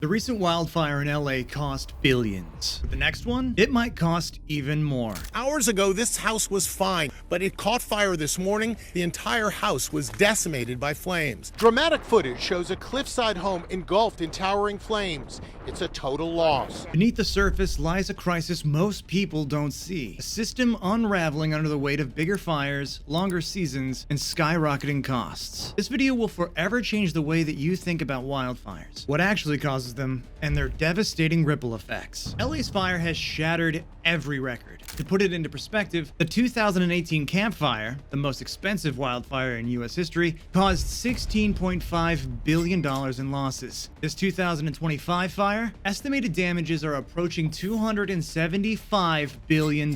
The recent wildfire in LA cost billions. The next one, it might cost even more. Hours ago, this house was fine, but it caught fire this morning. The entire house was decimated by flames. Dramatic footage shows a cliffside home engulfed in towering flames. It's a total loss. Beneath the surface lies a crisis most people don't see. A system unraveling under the weight of bigger fires, longer seasons, and skyrocketing costs. This video will forever change the way that you think about wildfires, what actually causes them, and their devastating ripple effects. LA's fire has shattered every record. To put it into perspective, the 2018 Camp Fire, the most expensive wildfire in US history, caused $16.5 billion in losses. This 2025 fire, estimated damages are approaching $275 billion.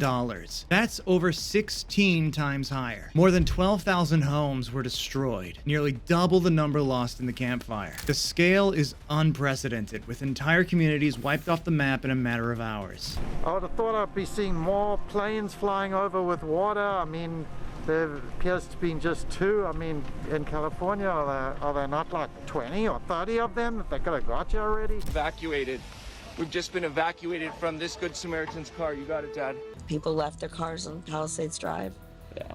That's over 16 times higher. More than 12,000 homes were destroyed, nearly double the number lost in the Camp Fire. The scale is unprecedented, with entire communities wiped off the map in a matter of hours. I would have thought I'd be seeing more planes flying over with water. I mean, there appears to be just two. I mean, in California, are there not like 20 or 30 of them that they could have got you already? Evacuated. We've just been evacuated from this Good Samaritan's car. You got it, Dad. People left their cars on Palisades Drive. Yeah.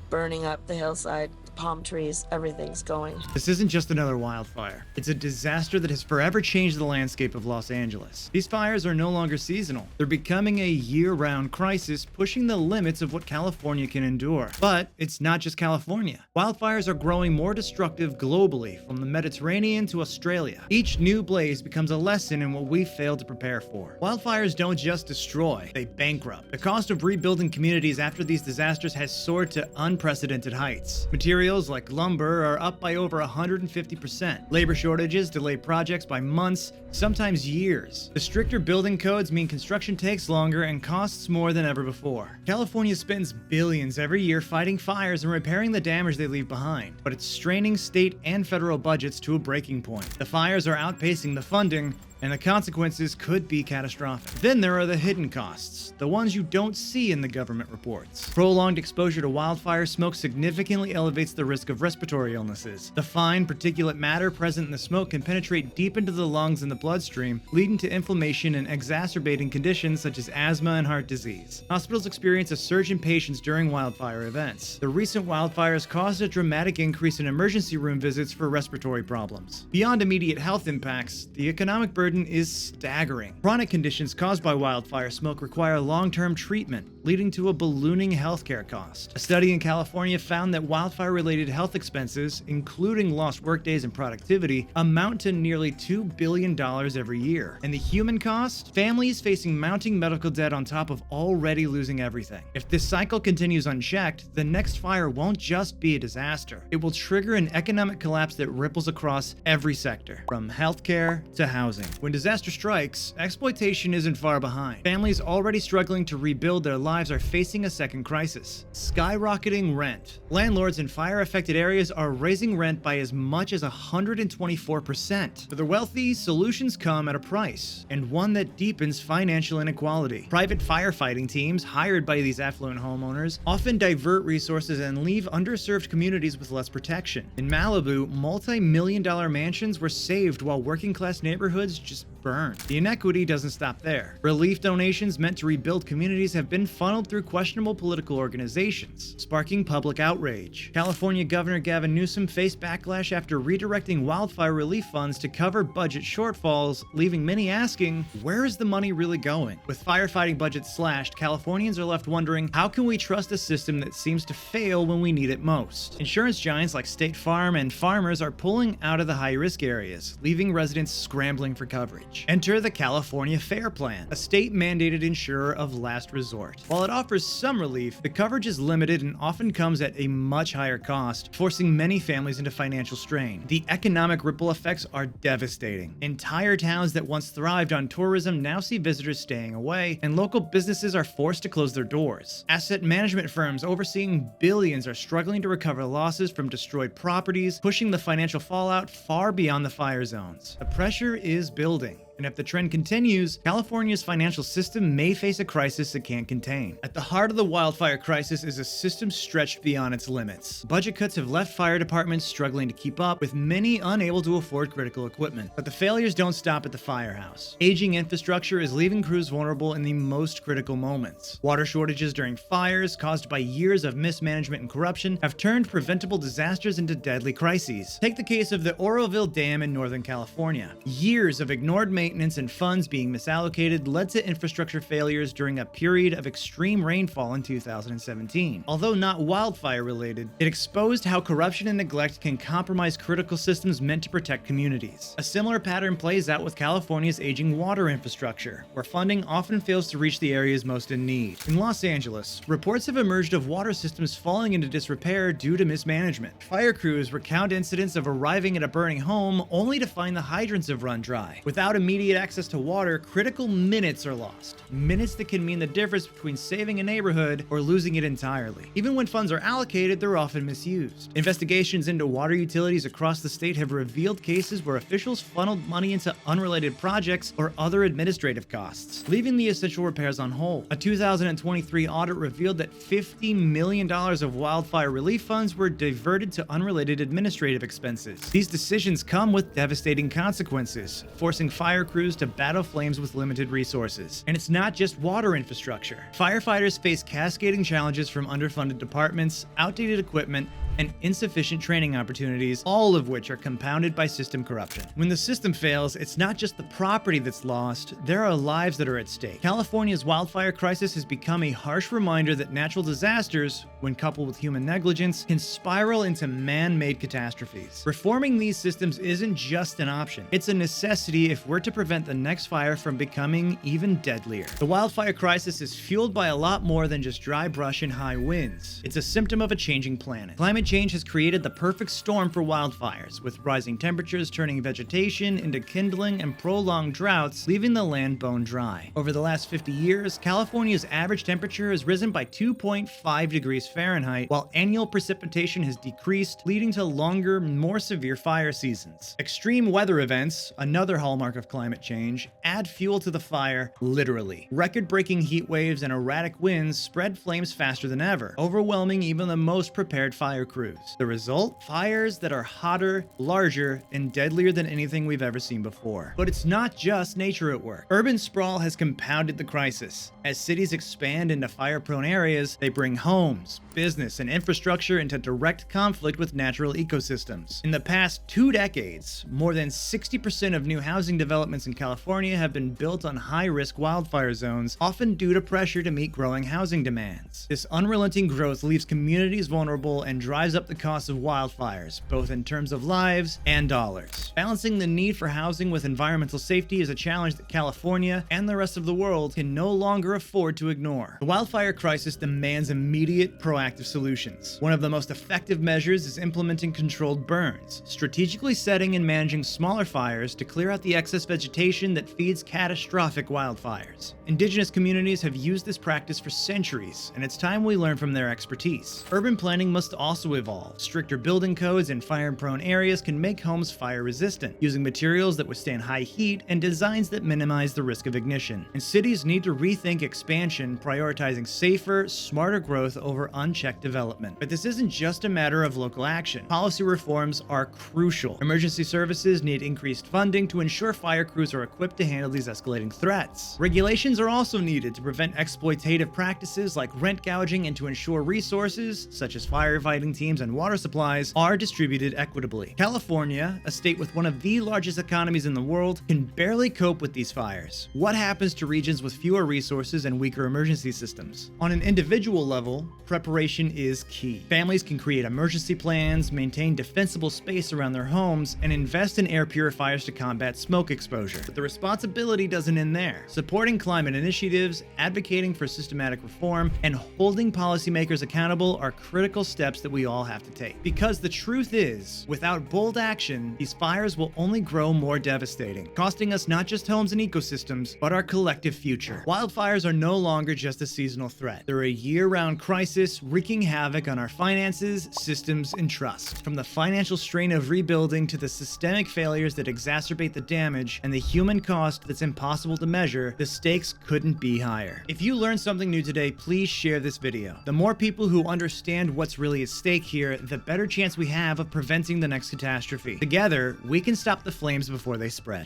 Burning up the hillside, palm trees, everything's going. This isn't just another wildfire. It's a disaster that has forever changed the landscape of Los Angeles. These fires are no longer seasonal. They're becoming a year-round crisis, pushing the limits of what California can endure. But it's not just California. Wildfires are growing more destructive globally, from the Mediterranean to Australia. Each new blaze becomes a lesson in what we failed to prepare for. Wildfires don't just destroy, they bankrupt. The cost of rebuilding communities after these disasters has soared to unprecedented heights. Materials like lumber are up by over 150%. Labor shortages delay projects by months, sometimes years. The stricter building codes mean construction takes longer and costs more than ever before. California spends billions every year fighting fires and repairing the damage they leave behind, but it's straining state and federal budgets to a breaking point. The fires are outpacing the funding, and the consequences could be catastrophic. Then there are the hidden costs, the ones you don't see in the government reports. Prolonged exposure to wildfire smoke significantly elevates the risk of respiratory illnesses. The fine particulate matter present in the smoke can penetrate deep into the lungs and the bloodstream, leading to inflammation and exacerbating conditions such as asthma and heart disease. Hospitals experience a surge in patients during wildfire events. The recent wildfires caused a dramatic increase in emergency room visits for respiratory problems. Beyond immediate health impacts, the economic burden is staggering. Chronic conditions caused by wildfire smoke require long-term treatment, leading to a ballooning healthcare cost. A study in California found that wildfire-related health expenses, including lost workdays and productivity, amount to nearly $2 billion every year. And the human cost? Families facing mounting medical debt on top of already losing everything. If this cycle continues unchecked, the next fire won't just be a disaster. It will trigger an economic collapse that ripples across every sector, from healthcare to housing. When disaster strikes, exploitation isn't far behind. Families already struggling to rebuild their lives are facing a second crisis: skyrocketing rent. Landlords in fire-affected areas are raising rent by as much as 124%. For the wealthy, solutions come at a price, and one that deepens financial inequality. Private firefighting teams hired by these affluent homeowners often divert resources and leave underserved communities with less protection. In Malibu, multi-million-dollar mansions were saved while working-class neighborhoods just burned. The inequity doesn't stop there. Relief donations meant to rebuild communities have been funneled through questionable political organizations, sparking public outrage. California Governor Gavin Newsom faced backlash after redirecting wildfire relief funds to cover budget shortfalls, leaving many asking, where is the money really going? With firefighting budgets slashed, Californians are left wondering, how can we trust a system that seems to fail when we need it most? Insurance giants like State Farm and farmers are pulling out of the high-risk areas, leaving residents scrambling for coverage. Enter the California Fair Plan, a state-mandated insurer of last resort. While it offers some relief, the coverage is limited and often comes at a much higher cost, forcing many families into financial strain. The economic ripple effects are devastating. Entire towns that once thrived on tourism now see visitors staying away, and local businesses are forced to close their doors. Asset management firms overseeing billions are struggling to recover losses from destroyed properties, pushing the financial fallout far beyond the fire zones. The pressure is building. And if the trend continues, California's financial system may face a crisis it can't contain. At the heart of the wildfire crisis is a system stretched beyond its limits. Budget cuts have left fire departments struggling to keep up, with many unable to afford critical equipment. But the failures don't stop at the firehouse. Aging infrastructure is leaving crews vulnerable in the most critical moments. Water shortages during fires, caused by years of mismanagement and corruption, have turned preventable disasters into deadly crises. Take the case of the Oroville Dam in Northern California. Years of ignored maintenance and funds being misallocated led to infrastructure failures during a period of extreme rainfall in 2017. Although not wildfire related, it exposed how corruption and neglect can compromise critical systems meant to protect communities. A similar pattern plays out with California's aging water infrastructure, where funding often fails to reach the areas most in need. In Los Angeles, reports have emerged of water systems falling into disrepair due to mismanagement. Fire crews recount incidents of arriving at a burning home only to find the hydrants have run dry. Without immediate access to water, critical minutes are lost. Minutes that can mean the difference between saving a neighborhood or losing it entirely. Even when funds are allocated, they're often misused. Investigations into water utilities across the state have revealed cases where officials funneled money into unrelated projects or other administrative costs, leaving the essential repairs on hold. A 2023 audit revealed that $50 million of wildfire relief funds were diverted to unrelated administrative expenses. These decisions come with devastating consequences, forcing fire crews to battle flames with limited resources. And it's not just water infrastructure. Firefighters face cascading challenges from underfunded departments, outdated equipment, and insufficient training opportunities, all of which are compounded by system corruption. When the system fails, it's not just the property that's lost, there are lives that are at stake. California's wildfire crisis has become a harsh reminder that natural disasters, when coupled with human negligence, can spiral into man-made catastrophes. Reforming these systems isn't just an option, it's a necessity if we're to prevent the next fire from becoming even deadlier. The wildfire crisis is fueled by a lot more than just dry brush and high winds. It's a symptom of a changing planet. Climate change has created the perfect storm for wildfires, with rising temperatures turning vegetation into kindling and prolonged droughts, leaving the land bone dry. Over the last 50 years, California's average temperature has risen by 2.5 degrees Fahrenheit, while annual precipitation has decreased, leading to longer, more severe fire seasons. Extreme weather events, another hallmark of climate change, add fuel to the fire, literally. Record-breaking heat waves and erratic winds spread flames faster than ever, overwhelming even the most prepared fire crews. The result? Fires that are hotter, larger, and deadlier than anything we've ever seen before. But it's not just nature at work. Urban sprawl has compounded the crisis. As cities expand into fire-prone areas, they bring homes, business, and infrastructure into direct conflict with natural ecosystems. In the past 2 decades, more than 60% of new housing developments in California have been built on high-risk wildfire zones, often due to pressure to meet growing housing demands. This unrelenting growth leaves communities vulnerable and drives up the cost of wildfires, both in terms of lives and dollars. Balancing the need for housing with environmental safety is a challenge that California and the rest of the world can no longer afford to ignore. The wildfire crisis demands immediate, proactive solutions. One of the most effective measures is implementing controlled burns, strategically setting and managing smaller fires to clear out the excess vegetation that feeds catastrophic wildfires. Indigenous communities have used this practice for centuries, and it's time we learn from their expertise. Urban planning must also evolve. Stricter building codes in fire-prone areas can make homes fire-resistant, using materials that withstand high heat and designs that minimize the risk of ignition. And cities need to rethink expansion, prioritizing safer, smarter growth over unchecked development. But this isn't just a matter of local action. Policy reforms are crucial. Emergency services need increased funding to ensure fire crews are equipped to handle these escalating threats. Regulations are also needed to prevent exploitative practices like rent gouging and to ensure resources, such as firefighting teams and water supplies, are distributed equitably. California, a state with one of the largest economies in the world, can barely cope with these fires. What happens to regions with fewer resources and weaker emergency systems? On an individual level, preparation is key. Families can create emergency plans, maintain defensible space around their homes, and invest in air purifiers to combat smoke exposure. But the responsibility doesn't end there. Supporting climate initiatives, advocating for systematic reform, and holding policymakers accountable are critical steps that we all all have to take. Because the truth is, without bold action, these fires will only grow more devastating, costing us not just homes and ecosystems, but our collective future. Wildfires are no longer just a seasonal threat. They're a year-round crisis wreaking havoc on our finances, systems, and trust. From the financial strain of rebuilding to the systemic failures that exacerbate the damage and the human cost that's impossible to measure, the stakes couldn't be higher. If you learned something new today, please share this video. The more people who understand what's really at stake here, the better chance we have of preventing the next catastrophe. Together, we can stop the flames before they spread.